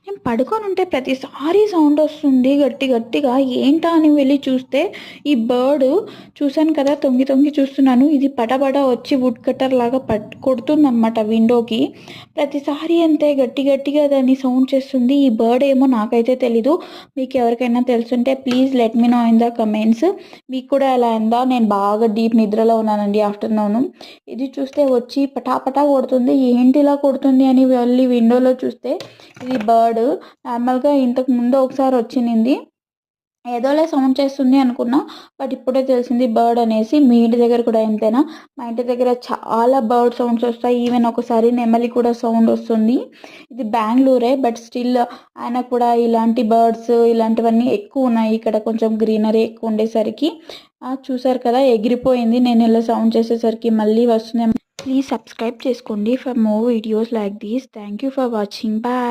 నేను పడుకొనుంటే ప్రతిసారి సౌండ్ వస్తుంది గట్టి గట్టిగా. ఏంటా అని వెళ్ళి చూస్తే ఈ బర్డ్ చూసాను కదా, తొంగి తొంగి చూస్తున్నాను. ఇది పటపట వచ్చి వుడ్ కట్టర్ లాగా కొడుతుందనమాట విండోకి. ప్రతిసారి అంతే గట్టి గట్టిగా దాన్ని సౌండ్ చేస్తుంది. ఈ బర్డ్ ఏమో నాకైతే తెలీదు. మీకు ఎవరికైనా తెలుసుంటే please let me know in the comments. మీకు కూడా ఎలా అయిందా? నేను బాగా డీప్ నిద్రలో ఉన్నానండి ఆఫ్టర్నూన్. ఇది చూస్తే వచ్చి పటాపటా కొడుతుంది. ఏంటి ఇలా కొడుతుంది అని వెళ్ళి విండోలో చూస్తే ఇది బర్డ్. నార్మల్గా ఇంతకు ముందు ఒకసారి వచ్చింది, ఏదోలే సౌండ్ చేస్తుంది అనుకున్నా. బట్ ఇప్పుడే తెలిసింది బర్డ్ అనేసి. మీ ఇంటి దగ్గర కూడా ఎంతైనా, మా ఇంటి దగ్గర చాలా బర్డ్ సౌండ్స్ వస్తాయి. ఈవెన్ ఒకసారి నెమలి కూడా సౌండ్ వస్తుంది. ఇది బెంగళూరే, బట్ స్టిల్ ఆయన కూడా ఇలాంటి బర్డ్స్ ఇలాంటివన్నీ ఎక్కువ ఉన్నాయి ఇక్కడ, కొంచెం గ్రీనరీ ఎక్కువ ఉండేసరికి. చూసారు కదా, ఎగిరిపోయింది. నేను ఇలా సౌండ్ చేసేసరికి మళ్ళీ వస్తుంది. ప్లీజ్ సబ్స్క్రైబ్ చేసుకోండి for more videos like these. Thank you for watching. Bye.